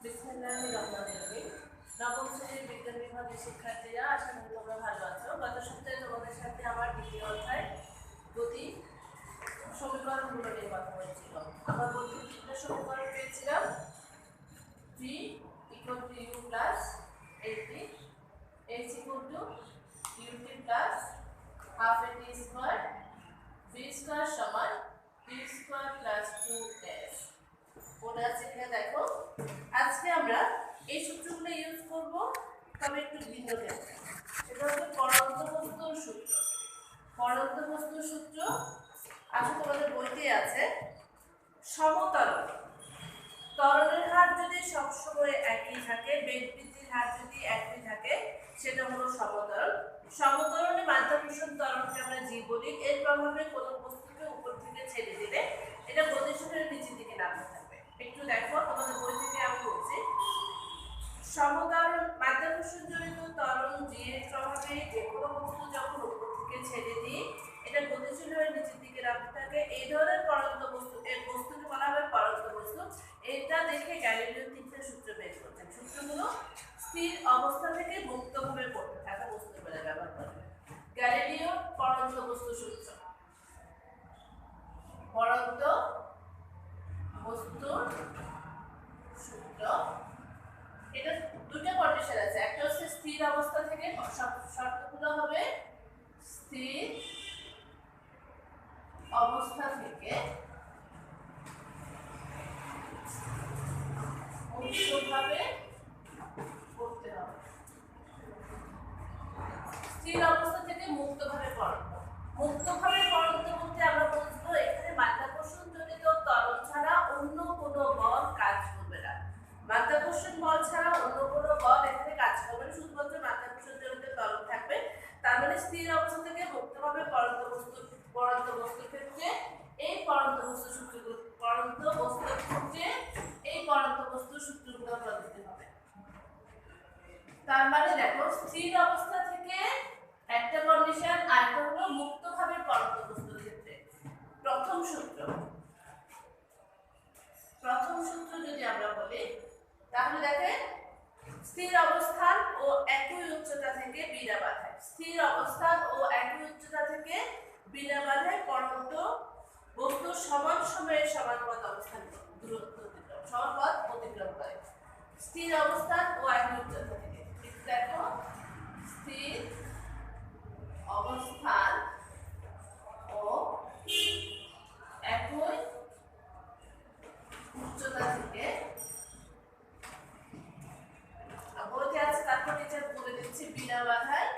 বিসমিল্লাহির রহমানির রহিম। নবম শ্রেণীর বিজ্ঞান বিভাগের শিক্ষার্থীরা, আশা করি তোমরা ভালো আছো। গত সপ্তাহে তোমাদের সাথে আমার দ্বিতীয় অধ্যায় গতি সমীকরণগুলো নিয়ে কথা হয়েছিল। আমরা গতির তিনটা সমীকরণ পেয়েছিলাম: v equal to u plus at, h equal to ut plus half at square, v square সমান t square plus 2s। মনে আছে কিনা দেখো। আজকে আমরা এই সূত্রগুলো ইউজ করব, তবে একটু ভিন্ন ক্ষেত্রে। সেটা হচ্ছে পরন্ত বস্তুর সূত্র। পরন্ত বস্তুর সূত্র আসলে তোমাদের বইতে আছে। সমতরণ ত্বরণের হার যদি সবসময় একই থাকে, বেগ বৃদ্ধির হার যদি একই থাকে, সেটা হলো সমতরণ। সমতরণে মাধ্যাকর্ষণ ত্বরণকে আমরা জি বলি। এর প্রভাবে কোনো বস্তুকে উপর থেকে ছেড়ে দিলে এটা গতিশীলের নিচের দিকে নামতে থাকবে। একটু দেখো, তোমাদের বই থেকে আমি বলছি। সমতরণ মাধ্যাকর্ষণ জনিত ত্বরণ জি এর প্রভাবে যে কোনো বস্তু যখন উপর থেকে ছেড়ে দিই, এটা গতিশীল হয়ে নিচের দিকে নামতে থাকে। এই ধরনের পরন্ত বস্তু, এই বস্তুকে বলা হয় পরন্ত বস্তু। এটা দেখে গ্যালিলিও তিনটা সূত্র বের করতেন। সূত্রগুলো স্থির অবস্থা থেকে মুক্তভাবে পড়তে থাকা বস্তুর বেলায় ব্যবহার করবে। গ্যালিলিও পরন্ত বস্তু সূত্র। পরন্ত বস্তুর সূত্র, এটা দুটো কন্ডিশন আছে। একটা হচ্ছে স্থির অবস্থা থেকে, শর্তগুলো হবে স্থির অবস্থা থেকে মুক্তভাবে পড়তে হবে। স্থির অবস্থা থেকে মুক্তভাবে পড়ন্ত। মুক্তভাবে পড়ন্ত বলতে আমরা বুঝবো এখানে মাধ্যাকর্ষণ জনিত ত্বরণ ছাড়া অন্য কোনো বল কাজ করবে না। মাধ্যাকর্ষণ বল ছাড়া অন্য কোনো বল এখানে কাজ করবে না, শুধুমাত্র মাধ্যাকর্ষণ জনিত ত্বরণ থাকবে। তার মানে স্থির অবস্থা থেকে মুক্তভাবে পড়ন্ত বস্তুর ক্ষেত্রে এই পড়ন্ত বস্তুর সূত্রগুলো, পড়ন্ত বস্তুর ক্ষেত্রে এই পড়ন্ত বস্তুর সূত্রগুলো দিতে হবে। তার মানে দেখো, স্থির অবস্থা থেকে একটা কন্ডিশন, আরেকটা হলো মুক্তভাবে পড়ন্ত বস্তুর ক্ষেত্রে। প্রথম সূত্র যদি আমরা বলি, তাহলে দেখেন স্থির অবস্থান ও একই উচ্চতা থেকে বিনা বাধায়, স্থির অবস্থান ও একই উচ্চতা থেকে বিনা বাধায় পড়ন্ত বস্তু সমান সময়ে সমান পথ অবস্থান দূরত্ব সমান পথ অতিক্রম করে। স্থির অবস্থান ও একই উচ্চতা থেকে, দেখো স্থির অবস্থান ও একই উচ্চতা থেকে বলতে আছে। তারপর নিচে বলে দিচ্ছি বিনা বাধায়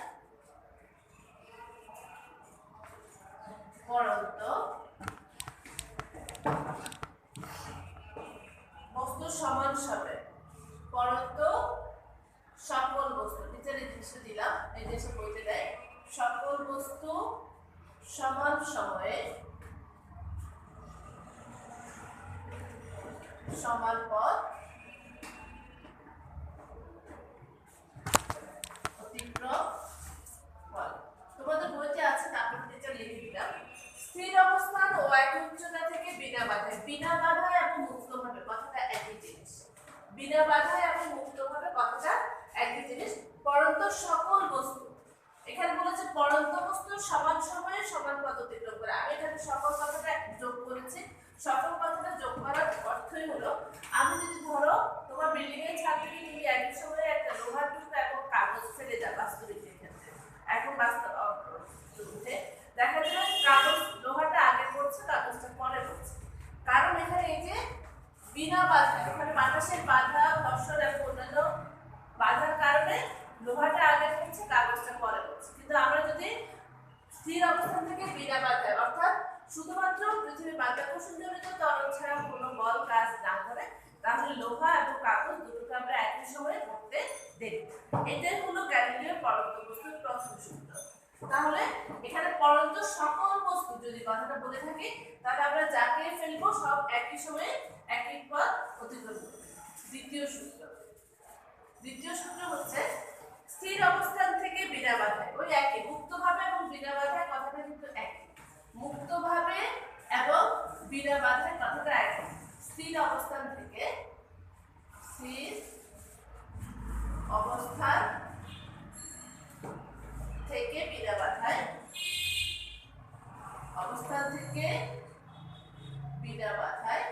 পড়ন্ত বস্তু সমান সময়ে, পড়ন্ত সকল বস্তু, নিচে নির্দিষ্ট দিলাম, এই দেশে বইতে দেয় সকল বস্তু সমান সময়ে সমান পথ অতিক্রম করে। তোমাদের বইতে আছে, তারপর নিচে লিখে দিলাম স্থির অবস্থান ও একই উচ্চতা থেকে বিনা বাধায়। বিনা বাধায় এবং মুক্তভাবে কথাটা একই জিনিস। বিনা বাধায় এবং মুক্তভাবে কথাটা একই জিনিস। পরন্ত সকল বস্তু, এখানে বলেছে পরন্ত বস্তু সমান সময়ে সমান পথ অতিক্রম করে। আমি এখানে সকল কথাটা যোগ করেছি। সকল কথাটা যোগ করার অর্থই হলো, আমি যদি ধরো তোমার বিল্ডিং এর ছাদ থেকে তুমি একই সময়ে একটা লোহার টুকরা এবং কাগজ ফেলে দাও, বাস্তবিক ক্ষেত্রে এখন বাস্তব দেখা যায় কাগজ, লোহাটা আগে পড়ছে, কাগজটা পরে পড়ছে। কারণ এখানে এই যে বিনা বাধা, এখানে বাতাসের বাধা, ঘর্ষণ এবং অন্যান্য বাধার কারণে লোহাটা আগে পড়ছে, কাগজটা পরে পড়ছে। কিন্তু আমরা যদি স্থির অবস্থান থেকে বিনা বাধায়, অর্থাৎ শুধুমাত্র পৃথিবীর মাধ্যাকর্ষণ জনিত ত্বরণ ছাড়া কোনো বল কাজ না করে, তাহলে লোহা এবং কাগজ দুটোকে আমরা একই সময়ে পড়তে দেখব। এটাই হলো গ্যালিলিও পরন্ত বস্তুর প্রথম সূত্র। তাহলে এখানে পরন্ত সকল বস্তু যদি কথাটা বলে থাকি, তাহলে আমরা যাকে ফেলবো সব একই সময়ে একই পথ অতিক্রম করবে। দ্বিতীয় সূত্র হচ্ছে স্থির অবস্থান থেকে বিনা বাধায়, ওই একই মুক্তভাবে এবং বিনা বাধায় কথাটা কিন্তু একই। মুক্তভাবে এবং বিনা বাধায় কথাটা একই। স্থির অবস্থান থেকে স্থির অবস্থান থেকে বিনা বাধায় অবস্থান থেকে বিনা বাধায়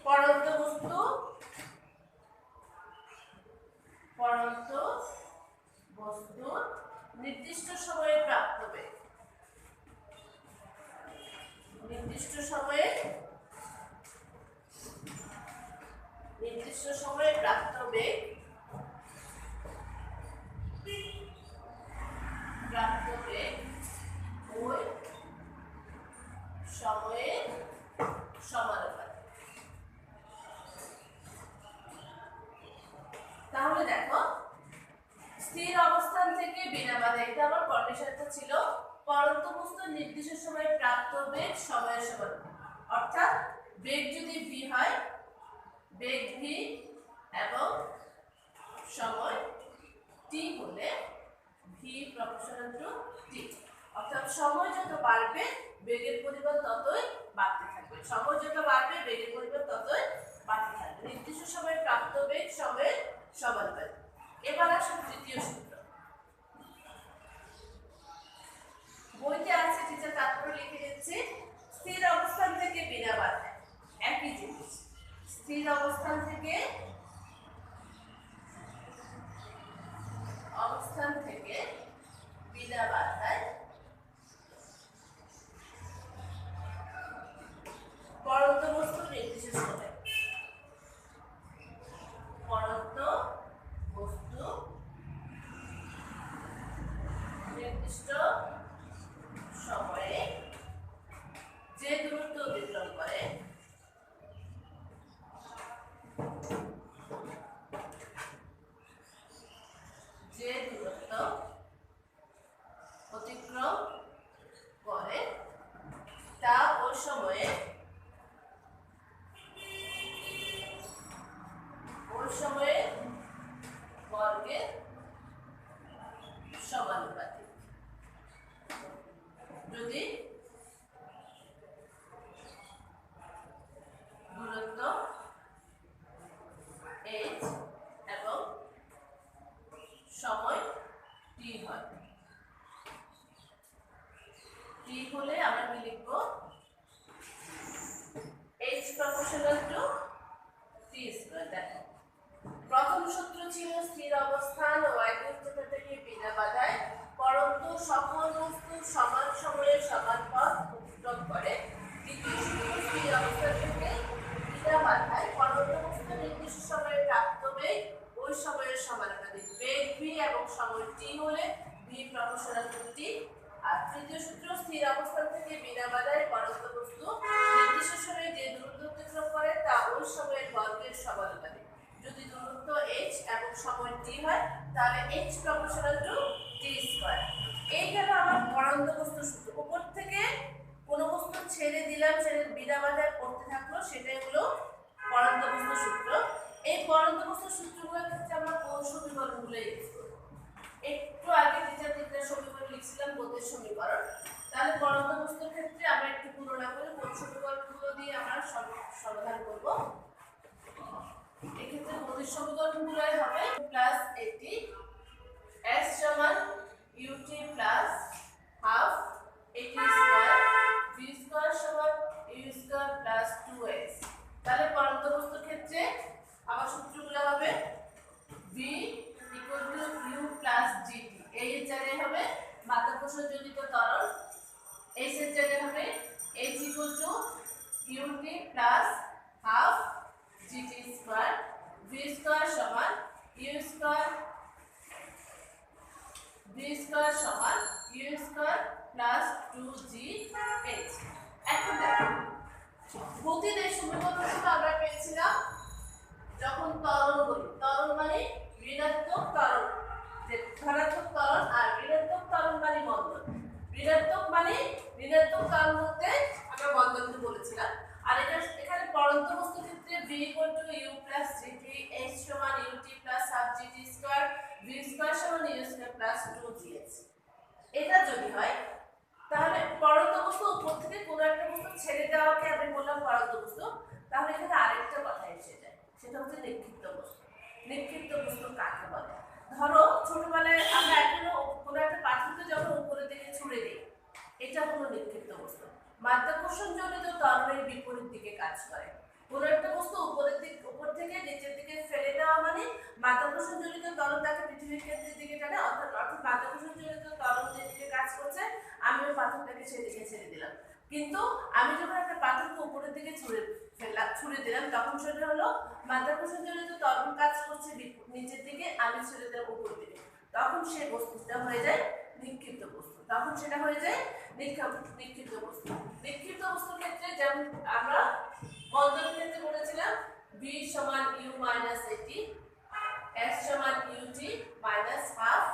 পড়ন্ত বস্তু নির্দিষ্ট সময়ে প্রাপ্ত বেগ নির্দিষ্ট সময়ে প্রাপ্ত বেগ ওই সময়ের সমানুপাতিক। তাহলে দেখো স্থির অবস্থান থেকে বিনা বাধায়, এটা আমার কন্ডিশনটা ছিল পড়ন্ত বস্তুর নির্দিষ্ট সময়ে প্রাপ্ত বেগ সময়ের সমানুপাতিক। অর্থাৎ বেগ যদি v হয়, বেগ v এবং সময় t হলে v প্রপোর্শনাল টু t। অর্থাৎ সময় যত বাড়বে বেগের পরিমাণ ততই বাড়তে থাকবে, সময় যত বাড়বে বেগের পরিমাণ ততই বাড়তে থাকবে। নির্দিষ্ট সময়ে প্রাপ্ত বেগ সময়ের সমানুপাতিক। এবার আসুন তৃতীয় সূত্র। বইতে আছে, টিচার তারপরে লিখে দিচ্ছি, স্থির অবস্থান থেকে বিনা বাধায়, একই জিনিস, স্থির অবস্থান থেকে বিনা বাধায় পড়ন্ত বস্তু নির্দিষ্ট সময়ে যে দূরত্ব অতিক্রম করে তা ওই সময়ে বর্গের সমানুপাতিক। যদি দূরত্ব h এবং সময় t হয়, t হলে আমরা কি লিখব, h proportional to t square. দেখো প্রথম সূত্র ছিল স্থির অবস্থান ও একই উচ্চতা থেকে বিনা বাধায় পরন্ত সকল বস্তু সমান সময়ে সমান পথ অতিক্রম করে। দ্বিতীয় সূত্র স্থির অবস্থান থেকে বিনা বাধায় পরন্ত বস্তু নির্দিষ্ট সময়ে প্রাপ্ত বেগ ওই সময়ের সমানুপাতিক। বেগ v এবং সময় t হলে v প্রপোর্শনাল টু t। আর তৃতীয় সূত্র স্থির অবস্থান থেকে বিনা বাধায় পরন্ত বস্তু নির্দিষ্ট সময়ে যে দূরত্ব অতিক্রম করে তা ওই সময়ের বর্গের সমানুপাতিক। যদি দূরত্ব h এবং সময় t হয় তাহলে h proportional to t square. এই গেল আমার পড়ন্ত বস্তু সূত্র। উপর থেকে কোন বস্তু ছেড়ে দিলাম, ছেড়ে বিনা বাধায় পড়তে থাকলো, সেটাই হলো পড়ন্ত বস্তু সূত্র। এই পড়ন্ত বস্তু সূত্রগুলোর ক্ষেত্রে আমরা কোন সমীকরণগুলো ইউজ করব? একটু আগে টিচার তিনটা সমীকরণ লিখছিলাম, গতির সমীকরণ। তাহলে পড়ন্ত বস্তুর ক্ষেত্রে আমরা একটু তুলনা করে কোন সমীকরণগুলো দিয়ে আমরা সমাধান করব। এক্ষেত্রে গতির সমীকরণগুলো হবে প্লাস 80 s সমান ut plus half 80 square v square সমান u স্কয়ার প্লাস 2s। তাহলে পড়ন্ত বস্তুর ক্ষেত্রে আবার সূত্রগুলো হবে v equal to u plus gt। এই এর জায়গায় হবে মাধ্যাকর্ষণজনিত ত্বরণ, s এর জায়গায় হবে h equal to ut plus half gt square, v square সমান u স্কয়ার সমান u স্কয়ার প্লাস 2gh। এখন দেখো গতির এই সমীকরণগুলো আমরা পেয়েছিলাম যখন ত্বরণ বলি। ত্বরণ মানে ঋণাত্মক ত্বরণ, যে ধনাত্মক ত্বরণ আর ঋণাত্মক ত্বরণ মানে বন্ধন। ঋণাত্মক ত্বরণ বলতে আমরা বন্ধনকে বলেছিলাম। আর এখানে পড়ন্ত বস্তুর ক্ষেত্রে v equal to u plus gt, h সমান ut plus half gt square, v square সমান u স্কয়ার প্লাস 2gh। এটা যদি হয় তাহলে পড়ন্ত বস্তু উপর থেকে কোনো একটা বস্তু ছেড়ে দেওয়াকে আমি বললাম পড়ন্ত বস্তু। তাহলে এখানে আরেকটা হচ্ছে নিক্ষিপ্ত বস্তু। নিক্ষিপ্ত বস্তু কাকে বলে? ধরো ছোটবেলায় আমরা এখনো কোনো একটা পাথরকে যখন উপরের দিকে ছুড়ে দিই, এটা হলো নিক্ষিপ্ত বস্তু। মাধ্যাকর্ষণজনিত ত্বরণের বিপরীত দিকে কাজ করে। কোনো একটা বস্তু উপর থেকে নিচের দিকে ফেলে দেওয়া মানে মাধ্যাকর্ষণজনিত ত্বরণ তাকে পৃথিবীর কেন্দ্রের দিকে টানে, অর্থাৎ মাধ্যাকর্ষণজনিত ত্বরণ যেদিকে কাজ করছে আমিও পাথরটাকে সেদিকে ছেড়ে দিলাম। কিন্তু আমি যখন একটা পাথরকে উপরের দিকে ছুড়ে দিলাম তখন সেটা হলো মাধ্যাকর্ষণজনিত ত্বরণ কাজ করছে নিচের দিকে, আমি ছেড়ে দিলাম উপরের দিকে, তখন সেই বস্তুটা হয়ে যায় নিক্ষিপ্ত বস্তু। তখন সেটা হয়ে যায় নিক্ষিপ্ত বস্তু। নিক্ষিপ্ত বস্তুর ক্ষেত্রে যেমন আমরা বন্ধনের ক্ষেত্রে বলেছিলাম v সমান u মাইনাস at, s সমান ut minus half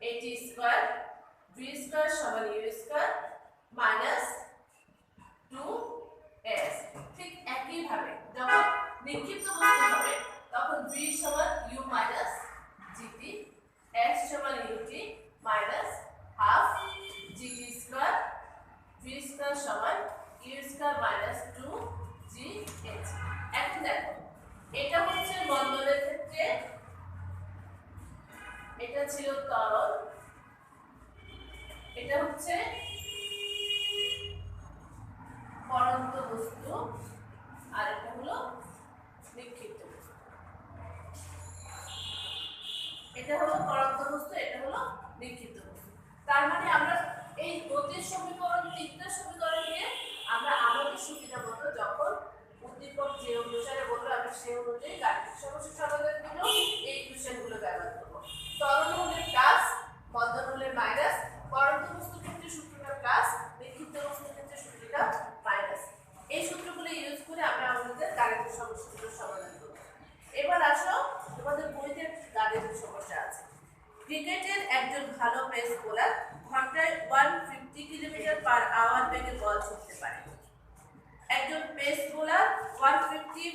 at square, v square সমান u স্কয়ার মাইনাস 2s। ঠিক একই ভাবে যখন নিক্ষিপ্ত বস্তু হবে তখন v সমান u মাইনাস gt, s সমান ut minus half gt square, v square সমান u স্কয়ার মাইনাস 2gh। এখন দেখো এটা হচ্ছে বন্ধনের ক্ষেত্রে, এটা ছিল তরল, এটা হচ্ছে পরন্ত বস্তু, আর এটা হলো নিক্ষিপ্ত বস্তু। এটা হলো পরন্ত বস্তু, এটা হলো নিক্ষিপ্ত বস্তু। তার মানে আমরা এই গতির সমীকরণ, তিনটা সমীকরণকে আমরা আমাদের সুবিধা মতো যখন উদ্দীপক যে অনুসারে বলবো আমরা সেই অনুযায়ী গাণিতিক সমস্যা সমাধানের জন্য এই ইকুয়েশনগুলো ব্যবহার করব। তরল হলে প্লাস, বন্ধন হলে মাইনাস, পরন্ত বস্তুর ক্ষেত্রে সূত্রটা প্লাস, নিক্ষিপ্ত বস্তুর ক্ষেত্রে সূত্রটা মাইনাস। এই সূত্রগুলো ইউজ করে আমরা আমাদের গাণিতিক সমস্যাগুলো সমাধান করব। এবার আসো তোমাদের বইতে গাণিতিক সমস্যা আছে। ক্রিকেটের একজন ভালো পেস বোলার ঘন্টায় 150 কিলোমিটার/আওয়ার বেগে বল ছুঁড়তে পারে। একজন পেস বোলার 150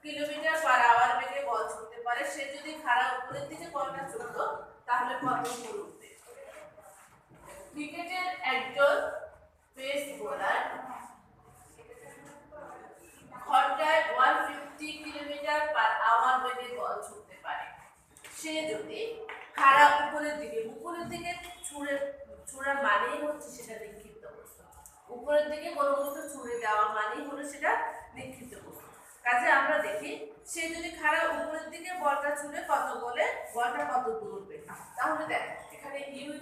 কিলোমিটার/আওয়ার বেগে বল ছুঁড়তে পারে। সে যদি খাড়া উপরের দিকে বলটা ছুঁড়তো তাহলে কত দূর উঠবে? ক্রিকেটের একজন পেস বোলার ঘন্টায় 150 কিলোমিটার/আওয়ার বেগে বল ছুঁড়তে পারে। সে যদি খাড়া উপরের দিকে ছুঁড়ার মানেই হচ্ছে সেটা নিক্ষিপ্ত বস্তু। উপরের দিকে কোনো বস্তু ছুঁড়ে দেওয়া মানেই হলো সেটা নিক্ষিপ্ত বস্তু। কাজে আমরা দেখি সে যদি খাড়া উপরের দিকে বলটা ছুঁড়ে কত বলে বলটা কত দূর উঠবে। তাহলে দেখ এখানে u =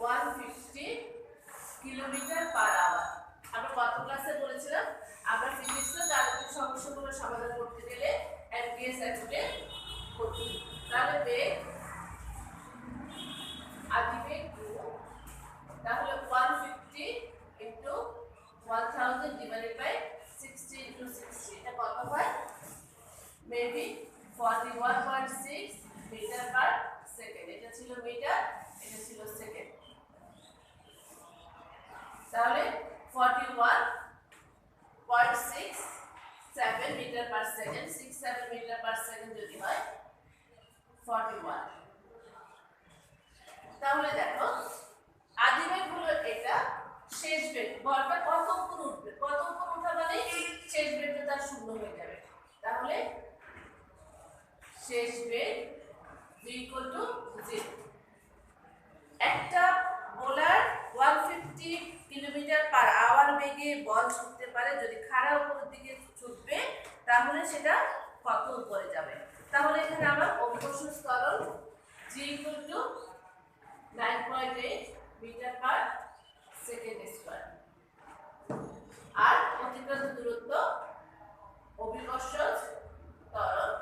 150 কিলোমিটার/আওয়ার। আমরা কত ক্লাসে বলেছিলাম আমরা ফিজিক্সের গাণিতিক সমস্যাগুলো সমাধান করতে গেলে এমপিএস অ্যাপ্টে করতে। তাহলে বেগ আদিবেগ 2, তাহলে 150 into 1000 divided by 60 into 60, এটা কত হয়? Maybe 41.6 metre per second. এটা ছিল মিটার, এটা ছিল সেকেন্ড। তাহলে 41.67 metre per second, 67 metre per second যদি হয় 41। তাহলে দেখো আদিবেগ হলো এটা, শেষ বেগ বলটা কত উপর উঠবে, কত উপর ওঠা মানে শেষ বেগটা তার শূন্য হয়ে যাবে। তাহলে শেষ বেগ v = 0। একটা বোলার 150 কিলোমিটার/আওয়ার বেগে বল ছুঁড়তে পারে। যদি খাড়া উপরের দিকে ছুটবে তাহলে সেটা কত উপরে যাবে? তাহলে এখানে আমার অভিকর্ষণ ত্বরণ g = 9.8 metre per second square, আর অতিক্রান্ত দূরত্ব অভিকর্ষজ ত্বরণ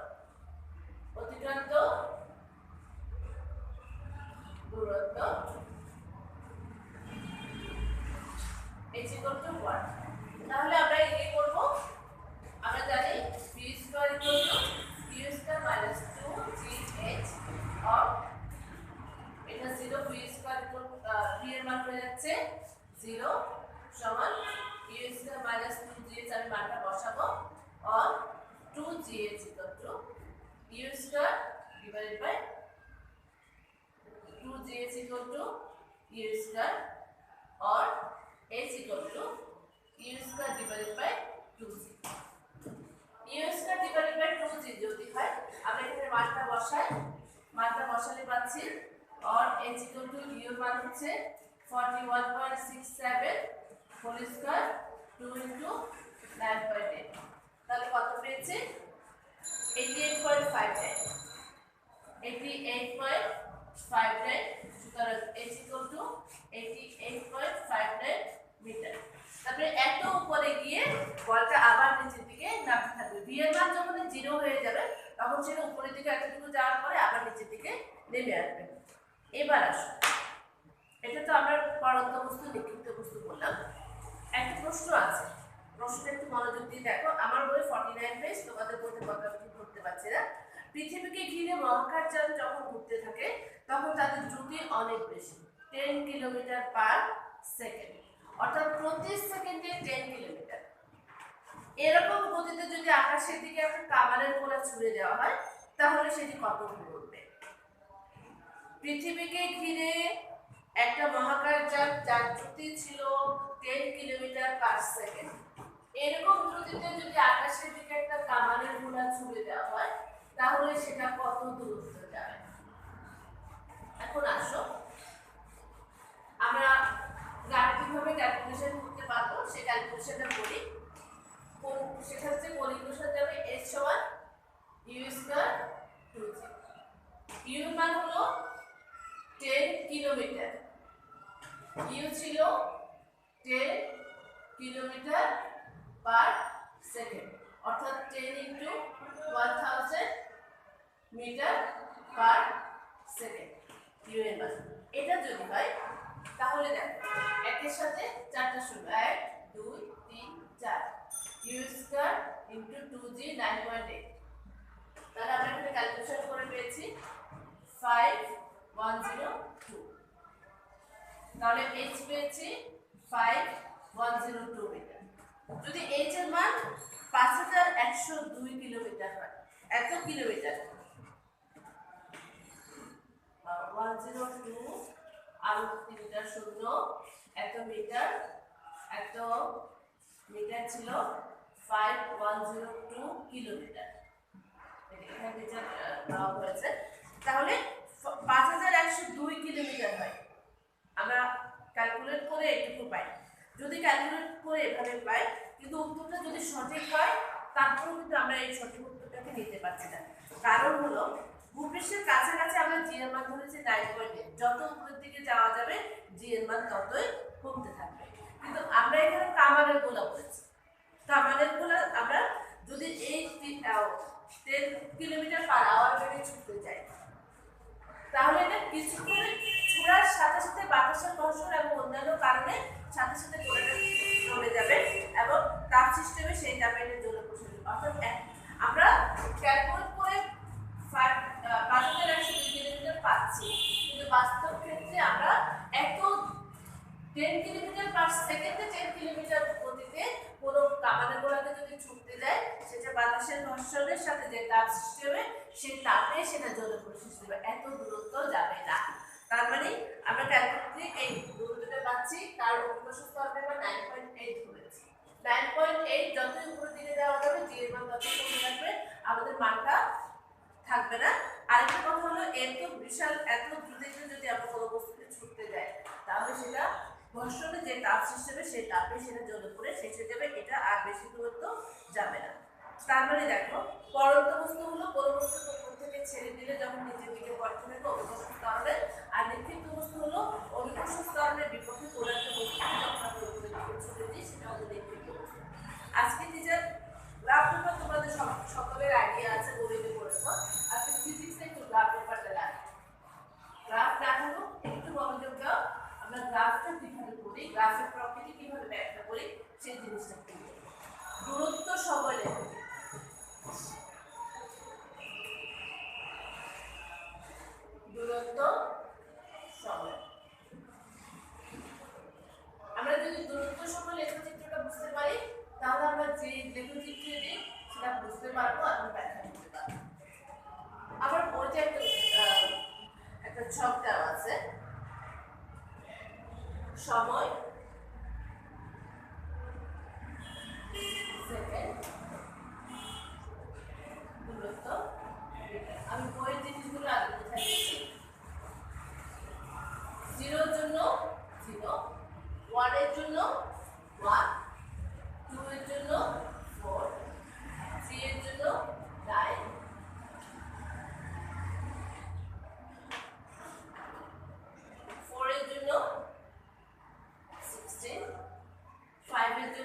অতিক্রান্ত দূরত্ব h = 1। তাহলে আমরা কি করব? আমরা জানি v² = u² - 2gh, or এটা 0, v² v এর মান হয়ে যাচ্ছে 0 সমান u² - 2gh, আমি মানটা বসাবো, or 2gh = u² divided by 2gh = u², or h = u² divided by 2g। পাচ্ছি और h इक्वल टू u মান হচ্ছে 41.67 হোল স্কয়ার 2 ইনটু 9.8 তাহলে কত পেয়েছে 88.59 সুতরাং h ইকুয়াল টু 88.59 মিটার। তারপরে এত উপরে গিয়ে বলটা আবার নিচের দিকে নামতে থাকবে। v এর মান যখন 0 হয়ে যাবে তখন সেটা উপরের দিকে এতটুকু যাওয়ার পরে আবার নিচের দিকে নেমে আসবে। এবার আসো, এটা তো আমরা পরন্ত বস্তু নিক্ষিপ্ত বস্তু বললাম। একটা প্রশ্ন আছে, প্রশ্নটা একটু মনোযোগ দিয়ে দেখো। আমার বই 49 পেজ, তোমাদের বইতে কত কি পড়তে পারছে না। পৃথিবীকে ঘিরে মহাকাশযান যখন ঘুরতে থাকে তখন তাদের দ্রুতি অনেক বেশি, 10 কিলোমিটার পার সেকেন্ড, অর্থাৎ প্রতি সেকেন্ডে 10 কিলোমিটার। এরকম গতিতে যদি আকাশের দিকে একটা কামানের গোলা ছুড়ে দেওয়া হয় তাহলে সেটি কত দূর উঠবে? পৃথিবীকে ঘিরে একটা মহাকাশযান যার দ্রুতি ছিল 10 কিলোমিটার পার সেকেন্ড, এরকম দ্রুতিতে যদি আকাশের দিকে একটা কামানের গোলা ছুড়ে দেওয়া হয় তাহলে সেটা কত দূরত্ব যাবে? এখন আসো আমরা গাণিতিকভাবে ক্যালকুলেশন করতে পারবো, সেই ক্যালকুলেশনটা করি। সেটা হচ্ছে কোন ইকুয়েশন যাবে h সমান u স্কয়ার 2g। u মান হলো 10 কিলোমিটার, u ছিল 10 কিলোমিটার পার সেকেন্ড, অর্থাৎ 10 into 1000 metre per second u এর মান। এটা যদি হয় তাহলে দেখো একের সাথে চারটা শূন্য, 1 2 3 4, u স্কয়ার ইনটু 2g 9.8। তাহলে আমরা এখানে ক্যালকুলেশন করে পেয়েছি 5102। তাহলে h পেয়েছি 5102 মিটার। যদি h এর মান 5102 কিলোমিটার হয়, এত কিলোমিটার 102 আর 3টা শূন্য, এত মিটার ছিল 5102 কিলোমিটার। এখানে মিটার দেওয়া হয়েছে, তাহলে 5102 কিলোমিটার হয়। আমরা ক্যালকুলেট করে এটুকু পাই। যদি ক্যালকুলেট করে এভাবে পাই কিন্তু উত্তরটা যদি সঠিক হয় তারপরেও কিন্তু আমরা এই সঠিক উত্তরটাকে নিতে পারছি না। কারণ হলো ভূপৃষ্ঠের কাছাকাছি আমরা জি এর মান ধরেছি 9.8, যত উপরের দিকে যাওয়া যাবে জি এর মান ততই কমতে থাকবে। কিন্তু আমরা এখানে কামানের গোলা বলেছি, কামানের গোলা আমরা যদি এই 10 কিলোমিটার পার আওয়ার বেগে ছুটতে যাই তাহলে এটা কিছুক্ষণ ছোড়ার সাথে সাথে বাতাসের ঘর্ষণ এবং অন্যান্য কারণে সাথে সাথে গোলাটা নড়ে যাবে এবং তাপ সিস্টেমে সেই চাপে এটা জ্বলে বসে যাবে। অর্থাৎ আমরা ক্যালকুলেট করে 5102 কিলোমিটার পাচ্ছি, কিন্তু বাস্তব ক্ষেত্রে আমরা এত 10 কিলোমিটার পার সেকেন্ডে 10 কিলোমিটার গতিতে কোনো কামানের গোলাতে যদি ছুটতে যায় সেটা বাতাসের ঘর্ষণের সাথে যে তাপ সৃষ্টি হবে সেই তাপে সেটা জ্বলে পড়ে সৃষ্টি হবে, এত দূরত্ব যাবে না। তার মানে আমরা ক্যালকুলেটে এই দূরত্বটা পাচ্ছি, তার অভিকর্ষ স্তরটা আমরা 9.8 ধরেছি। 9.8 যতই উপরের দিকে যাওয়া যাবে জি এর মান তত কমে যাবে, আমাদের মানটা থাকবে না। আরেকটা কথা হলো এত বিশাল এত দ্রুতিতে যদি আমরা কোনো বস্তুকে ছুটতে যাই তাহলে সেটা ঘর্ষণে যে তাপ সৃষ্টি হবে সেই তাপে সেটা জ্বলে পড়ে শেষ হয়ে যাবে, এটা আর বেশি দূরত্ব যাবে না। তার মানে দেখো পরন্ত বস্তু হলো কোনো বস্তুকে উপর থেকে ছেড়ে দিলে যখন নিচের দিকে পড়তে থাকে অভিকর্ষ স্তরণে, আর নিক্ষিপ্ত বস্তু হলো অভিকর্ষ স্তরণের বিপক্ষে কোনো একটা বস্তু যখন আমরা উপরের দিকে ছুটে দিই সেটা হলো নিক্ষিপ্ত বস্তু। আজকে টিচার গ্রাফ পেপার তোমাদের সকলের আইডিয়া আছে, বইতে পড়েছ। আজকে ফিজিক্সে একটু গ্রাফ পেপারটা লাগে, গ্রাফ দেখানো একটু মনোযোগ দাও। আমরা গ্রাফটা কিভাবে করি, গ্রাফের প্রকৃতি কিভাবে ব্যাখ্যা করি সেই জিনিসটা করি। দূরত্ব সময় লেখা, দূরত্ব সময়। আমরা যদি দূরত্ব সময় লেখচিত্রটা বুঝতে পারি তাহলে আমরা যে লেখচিত্রে দিই সেটা বুঝতে পারবো এবং ব্যাখ্যা করতে পারবো। আবার বইতে একটা ছক দেওয়া আছে, সময় সেকেন্ড দূরত্ব মিটার। আমি বইয়ের জিনিসগুলো আগে বুঝাই দিচ্ছি।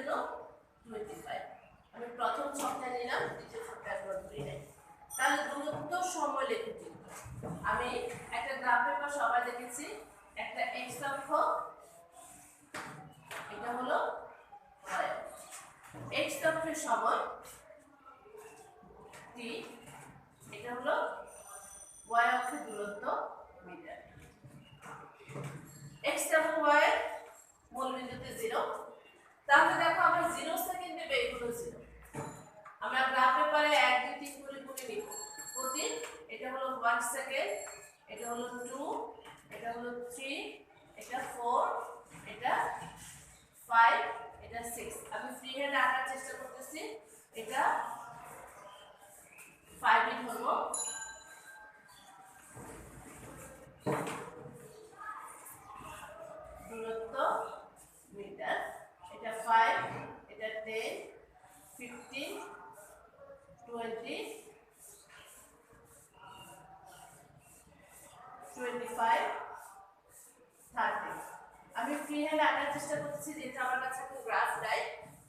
জন্য 25। আমি প্রথম সংখ্যা নিলাম, দ্বিতীয় সংখ্যা ধরি নাই। তাহলে দূরত্ব সময় লেখচিত্র। আমি একটা গ্রাফ পেপার সবাই দেখেছি, একটা এক্স অক্ষ, এটা হলো y অক্ষ। এক্স অক্ষের সময় t, এটা হলো y অক্ষের দূরত্ব মিটার। x এবং y এর মূল বিন্দুতে 0। তাহলে দেখো আমরা 0 সেকেন্ডে বের হলো 0। আমরা গ্রাফ পেপারে 1 2 3 করে করে নিব প্রতি। এটা হলো 1 সেকেন্ড, এটা হলো 2, এটা হলো 3, এটা 4, এটা 5, এটা 6। আমি ফ্রি হ্যান্ড আঁকার চেষ্টা করতেছি। এটা 5 এ ধরবো, দূরত্ব মিটার। এটা 5, এটা 10, 15, 20, 25, 30। আমি ফ্রি হ্যান্ড আঁকার চেষ্টা করতেছি, যেহেতু আমার কাছে একটা গ্রাফ নাই।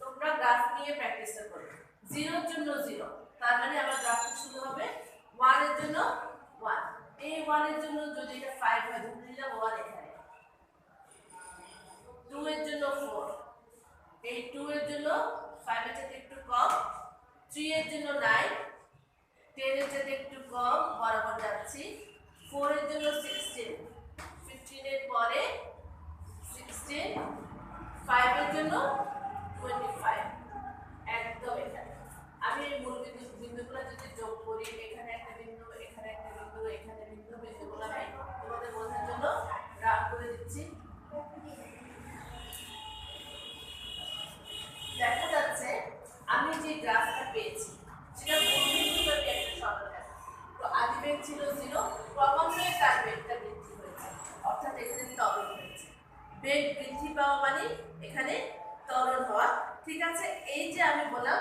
তোমরা গ্রাফ নিয়ে প্র্যাকটিসটা করো। 0 এর জন্য 0, তার মানে আমার গ্রাফটা শুরু হবে 1 এর জন্য 1। এই 1 এর জন্য যদি এটা 5 হয়, ধরে নিলাম 1 এখানে। 2 এর জন্য 4, এই 2 এর জন্য 5 এর থেকে একটু কম। 3 এর জন্য 9, 10 এর থেকে একটু কম, বরাবর যাচ্ছি। 4 এর জন্য 16, 15 এর পরে 16, 5 এর জন্য 25, একদম এখানে। আমি এই মূল বিন্দুগুলো যদি যোগ করি, এখানে একটা বিন্দু, এখানে একটা বিন্দু, এখানে বিন্দু, বিন্দুগুলো আমি তোমাদের বোঝার জন্য গ্রাফ করে দিচ্ছি। দেখা যাচ্ছে আমি যে গ্রাফটা পেয়েছি সেটা মূলবিন্দুটাকে একটা সরলরেখা। তো আদি বেগ ছিল 0, ক্রমান্বয়ে তার বেগটা বৃদ্ধি হয়েছে, অর্থাৎ এখানে ত্বরণ হয়েছে। বেগ বৃদ্ধি পাওয়া মানে এখানে ত্বরণ হওয়া, ঠিক আছে। এই যে আমি বললাম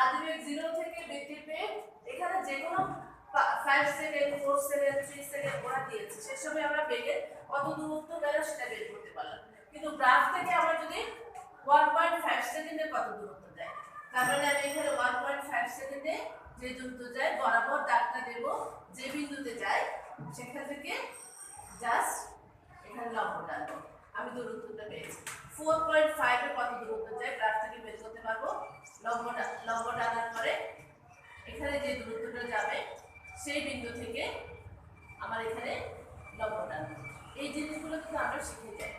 আদি বেগ 0 থেকে বৃদ্ধি পেয়ে এখানে যে কোনো 5 সেকেন্ড, 4 সেকেন্ড, 3 সেকেন্ড ওরা দিয়েছে, সে সময় আমরা বেগের কত দূরত্ব গেল সেটা বের করতে পারলাম। কিন্তু গ্রাফ থেকে আমরা যদি 1.5 সেকেন্ডে কত দূরত্ব যায়, তার মানে আমি এখানে 1.5 সেকেন্ডে যে দূরত্ব যায়, বরাবর দাগটা দেব, যে বিন্দুতে যায় সেখান থেকে জাস্ট এখানে লম্ব টানবো। আমি দূরত্বটা পেয়েছি। 4.5 এ কত দূরত্ব যায় গ্রাফ থেকে বের করতে পারবো। লম্ব টানার পরে এখানে যে দূরত্বটা যাবে সেই বিন্দু থেকে আমার এখানে লম্ব টানবো। এই জিনিসগুলো কিন্তু আমরা শিখে যাই।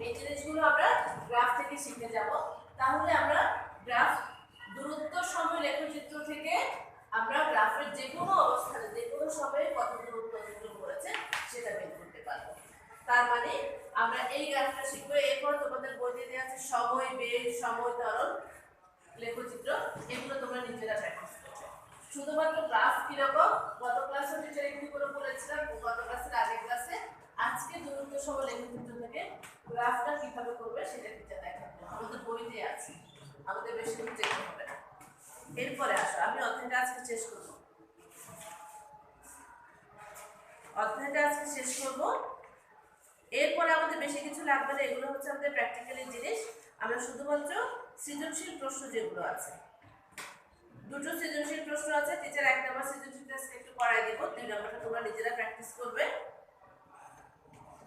এই জিনিসগুলো আমরা গ্রাফ থেকে শিখে যাব। তাহলে আমরা গ্রাফ দূরত্ব সময় লেখচিত্র থেকে আমরা গ্রাফের যে কোনো অবস্থানে যে কোনো সময়ে কত দূরত্ব অতিক্রম করেছে সেটা বের করতে পারবো। তার মানে আমরা এই গ্রাফটা শিখবো। এরপর তোমাদের বইতে দেওয়া আছে সময়, বেগ, সময়, ত্বরণ, লেখচিত্র। এগুলো তোমরা নিজেরা প্র্যাকটিস করবে। শুধুমাত্র গ্রাফ কিরকম গত ক্লাসে টিচার একটু করে বলেছিলাম, গত ক্লাসের আগের ক্লাসে। আজকে দূরত্ব সময় লেখচিত্র থেকে গ্রাফটা কিভাবে করবে সেটা টিচার দেখাবো। আমাদের বইতে আছে, আমাদের বেশি কিছু দেখতে হবে না। এরপরে আসো, আমি অধ্যায়টা আজকে শেষ করব। এরপরে আমাদের বেশি কিছু লাগবে না, এগুলো হচ্ছে আমাদের প্র্যাকটিক্যালি জিনিস। আমরা শুধুমাত্র সৃজনশীল প্রশ্ন যেগুলো আছে, দুটো সৃজনশীল প্রশ্ন আছে। টিচার 1 নম্বর সৃজনশীলটা একটু করাই দেব, 2 নম্বরটা তোমরা নিজেরা প্র্যাকটিস করবে।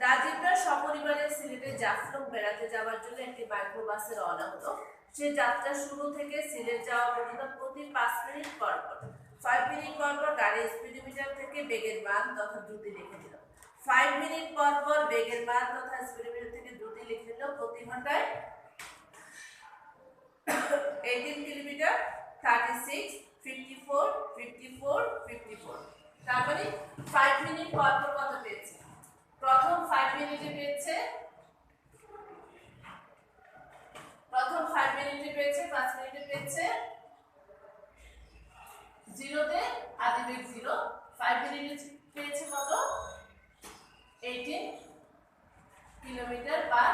রাজীবরা সপরিবারে সিলেটে জাফলং বেড়াতে যাওয়ার জন্য একটি মাইক্রোবাসে রওনা হলো। সে যাত্রা শুরু থেকে সিলেট যাওয়া পর্যন্ত প্রতি 5 মিনিট পর 5 মিনিট পর গাড়ির স্পিডোমিটার থেকে বেগের মান তথা দ্রুতি লিখে দিল। 5 মিনিট পর বেগের মান তথা স্পিডোমিটার থেকে দ্রুতি লিখে দিল। প্রতি ঘন্টায় 18 কিলোমিটার, 36, 54, 54, 54। তার মানে 5 মিনিট পর কত পেয়েছে? প্রথম 5 মিনিটে পেয়েছে, 5 মিনিটে পেয়েছে, 5 মিনিটে পেয়েছে 0 তে আদি বেগ 0। 5 মিনিটে পেয়েছে কত? 18 কিলোমিটার পার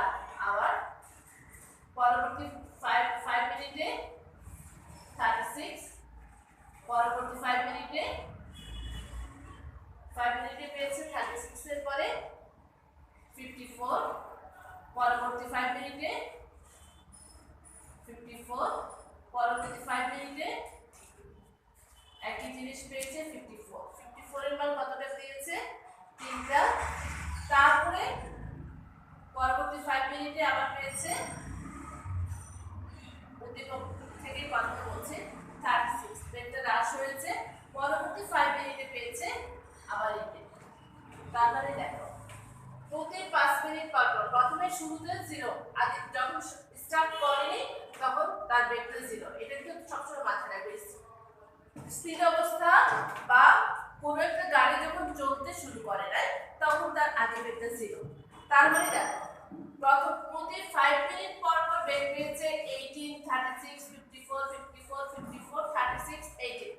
আওয়ার। পরবর্তী 5 মিনিটে 36, পরবর্তী 5 মিনিটে পেয়েছে 36 এর পরে 54, পরবর্তী 5 মিনিটে 30 পেয়েছে 54, 54 এর মান কতটা পেয়েছে? 3টা। তারপরে পরবর্তী 5 মিনিটে আবার পেয়েছে, উদ্দীপক থেকে কথা বলছে 36, বেগটা হ্রাস হয়েছে। পরবর্তী 5 মিনিটে পেয়েছে আবার 18। তারপরে দেখো প্রতি 5 মিনিট পর পর, প্রথমে শুরুতে 0, আগে যখন স্টার্ট করেনি তখন তার বেগটা 0। এটা কিন্তু সবসময় মাথায় রাখবে। স্থির অবস্থা বা কোনো একটা গাড়ি যখন চলতে শুরু করে তখন তার আগে বেগটা 0। তার মানে দেখো প্রতি 5 মিনিট পর পর বেগ পেয়েছে 18, 36, 54, 54, 54, 36, 18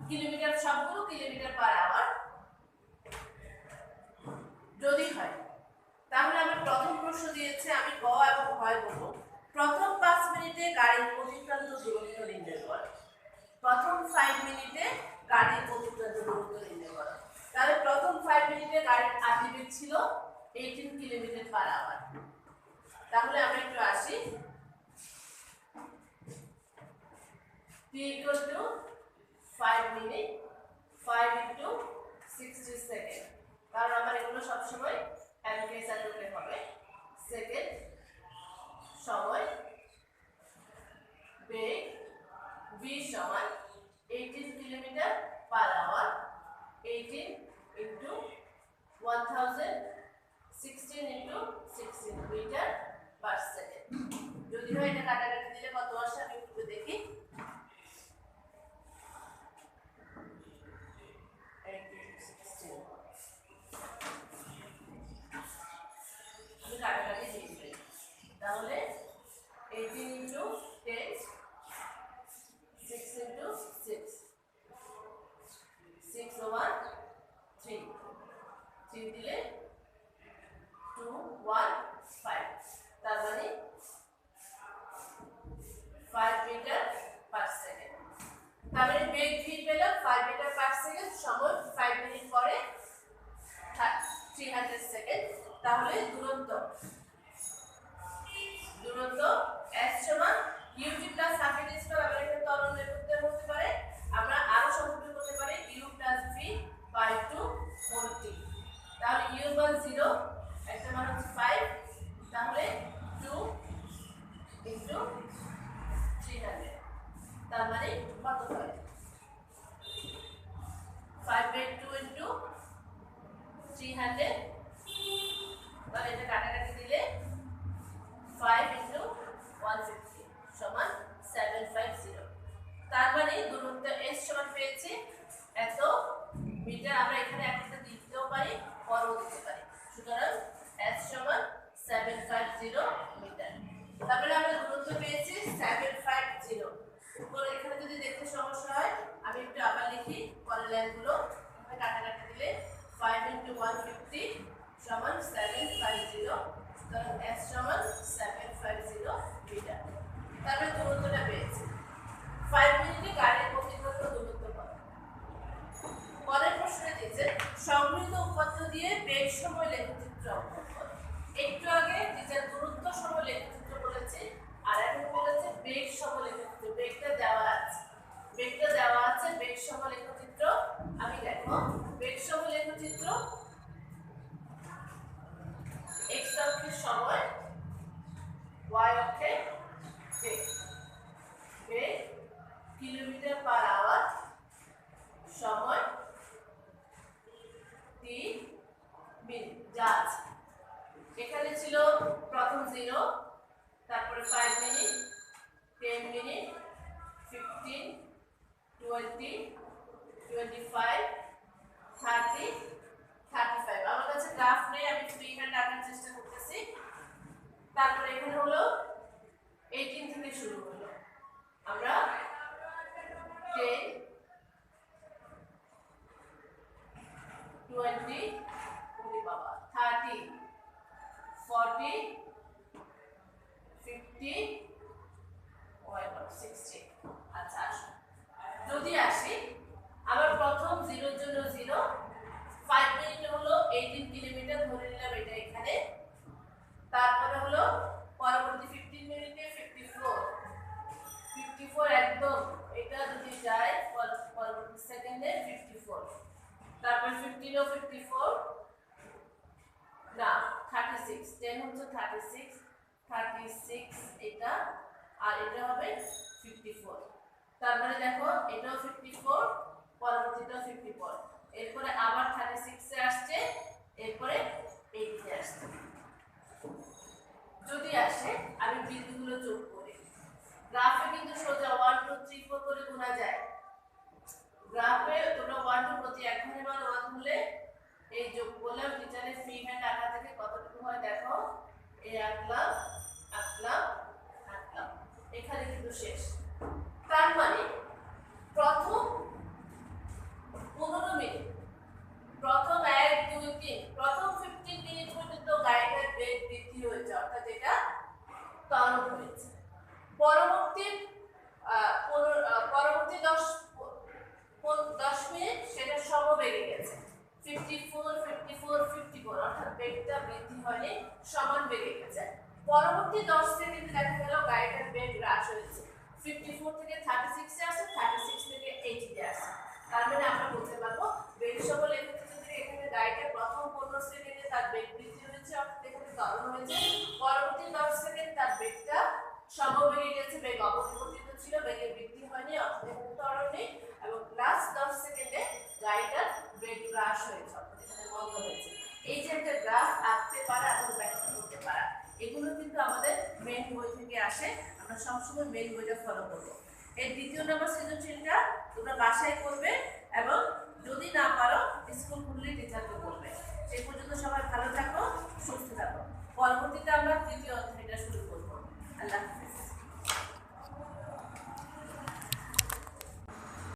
কিলোমিটার, সবগুলো কিলোমিটার পার আওয়ার যদি হয়। তাহলে আমি প্রথম প্রশ্ন দিয়েছে, আমি গ এবং হয় বলবো। প্রথম 5 মিনিটে গাড়ির অতিক্রান্ত দূরত্ব নির্ণয় করো। প্রথম 5 মিনিটে গাড়ির অতিক্রান্ত দূরত্ব নির্ণয় করো। তাহলে প্রথম 5 মিনিটে গাড়ির গতিবেগ ছিল 18 কিলোমিটার পার আওয়ার। তাহলে আমরা একটু আসি, t = 5 মিনিট 5 × 60 সেকেন্ড, কারণ আমার এগুলো সবসময় এমকে চালুতে হবে। সেকেন্ড, সময়, বেগ v সমান 18 kilometre per hour, 18 × 1000, 16 × 16 metre per second. যদি হয় এটা কাটাকাটি দিলে কত আসে আমি একটু দেখি। কাটাকাটি দিয়েছি, তাহলে 18 × 10, 6 × 6, 6 1 3, 3 দিলে 2 1 5, তার মানে 5 মিটার পার সেকেন্ড। তাহলে বেগ v পেলাম 5 মিটার পার সেকেন্ড, সময় 5 মিনিট পরে 300 সেকেন্ড। তাহলে দূরত্ব s সমান ut প্লাস হাফ এর স্কয়ার, আমরা এখানে ত্বরণ করতে হতে পারে, আমরা আরো সংক্ষেপে করতে পারি u plus v by 2 whole t। তাহলে u মান 0, একটা মান হচ্ছে 5, তাহলে 2 × 300, তার মানে কত হয়? 5/2 × 300, তাহলে এটা কাটাকাটি দিলে 5 × 150 সমান 750। তার মানে দূরত্ব s সমান পেয়েছি এত মিটার। আমরা এখানে একটা দিতেও পারি, পরও দিতে পারি। সুতরাং s সমান 750 মিটার। তারপরে আমরা দূরত্ব পেয়েছি 750। উপরে এখানে যদি দেখতে সমস্যা হয় আমি একটু আবার লিখি পরের লাইনগুলো। কাটাকাটি দিলে 5 × 150 সমান 750। সুতরাং s সমান 750 মিটার। তারপরে দূরত্বটা পেয়েছি। 5 মিনিটে গাড়ির অতিক্রান্ত দূরত্ব কত? পরের প্রশ্নে দিয়েছে সংগৃহীত উপাত্ত দিয়ে বেগ সময় লেখচিত্র অঙ্কন করো। একটু আগে টিচার দূরত্ব সময় লেখচিত্র বলেছে, আর এখন বলেছে বেগ সময় লেখচিত্র। বেগটা দেওয়া আছে, বেগ সময় লেখচিত্র। আমি দেখো বেগ সময় লেখচিত্র, x অক্ষে সময়, y অক্ষে বেগ, কিলোমিটার পার আওয়ার, সময় t মিনিট যা আছে। এখানে ছিল প্রথম 0, তারপরে 5 মিনিট, 10 মিনিট, 15, 20, 25, 30, 35। আমার কাছে গ্রাফ নেই, আমি ফ্রি হ্যান্ড আঁকার চেষ্টা করতেছি। তারপরে এখানে হলো 18 থেকে শুরু হলো, আমরা 10, 20, 30, 40, 50, 60। আচ্ছা আসুন যদি আসি, আবার প্রথম 0 এর জন্য 0, 5 মিনিট হলো 18 কিলোমিটার ধরে নিলাম এটা এখানে। তারপরে হলো পরবর্তী 15 মিনিটে 54 একদম, এটা যদি যায় পরবর্তী সেকেন্ড 10 এ 54, তারপর 15 ও 54 না 36, 10 হচ্ছে 36, 36 এটা আর এটা হবে 54। তার মানে দেখো এটাও 54, পরবর্তীটাও 54, এরপরে আবার 36 এ আসছে, এরপরে 80 এ আসছে। যদি আসে আমি বিন্দুগুলো যোগ করি। গ্রাফে কিন্তু সোজা 1 2 3 4 করে গোনা যায়। গ্রাফে তোমরা 1 2 প্রতি এক ঘরের মান 1 হলে এই যোগ করলে টিচারের ফ্রি হ্যান্ড আঁকা থেকে কতটুকু হয় দেখো, এই আঁকলাম আঁকলাম আঁকলাম, এখানে কিন্তু শেষ। তার মানে প্রথম 15 মিনিট, প্রথম 1 2 3 প্রথম 15 মিনিট পর্যন্ত গাড়িটার বেগ বৃদ্ধি হয়েছে, অর্থাৎ এটা ত্বরণ হয়েছে। পরবর্তী 10 মিনিট সেটা সমবেগে গেছে, 54 54 54, অর্থাৎ বেগটা বৃদ্ধি হয়নি, সমান বেগে গেছে। পরবর্তী 10 সেকেন্ডে দেখা গেল গাড়িটার বেগ হ্রাস হয়েছে, 54 থেকে 36 এ আসছে, 36 থেকে 80 তে আসছে। তার মানে আমরা বলতে পারবো বেগ সকল একক থেকে এখানে গাড়িটার প্রথম 15 সেকেন্ডে তার বেগ বৃদ্ধি হয়েছে, অর্থাৎ এখানে ত্বরণ হয়েছে। পরবর্তী 10 সেকেন্ড তার বেগটা সমবেগে গেছে, বেগ অপরিবর্তিত ছিল, বেগের বৃদ্ধি হয়নি, অর্থাৎ এখানে ত্বরণ নেই। এবং লাস্ট 10 সেকেন্ডে গাড়িটার বেগ হ্রাস হয়েছে, অর্থাৎ এখানে বন্ধ হয়েছে। এই যে একটা গ্রাফ আঁকতে পারা এবং ব্যাখ্যা করতে পারা, এগুলো কিন্তু আমাদের মেইন বই থেকে আসে, আমরা সবসময় মেইন বইটা ফলো করব। এর দ্বিতীয় নম্বর সৃজনশীলটা তোমরা বাসায় করবে এবং যদি না পারো স্কুল খুললে টিচারকে বলবে। সেই পর্যন্ত সবাই ভালো থাকো।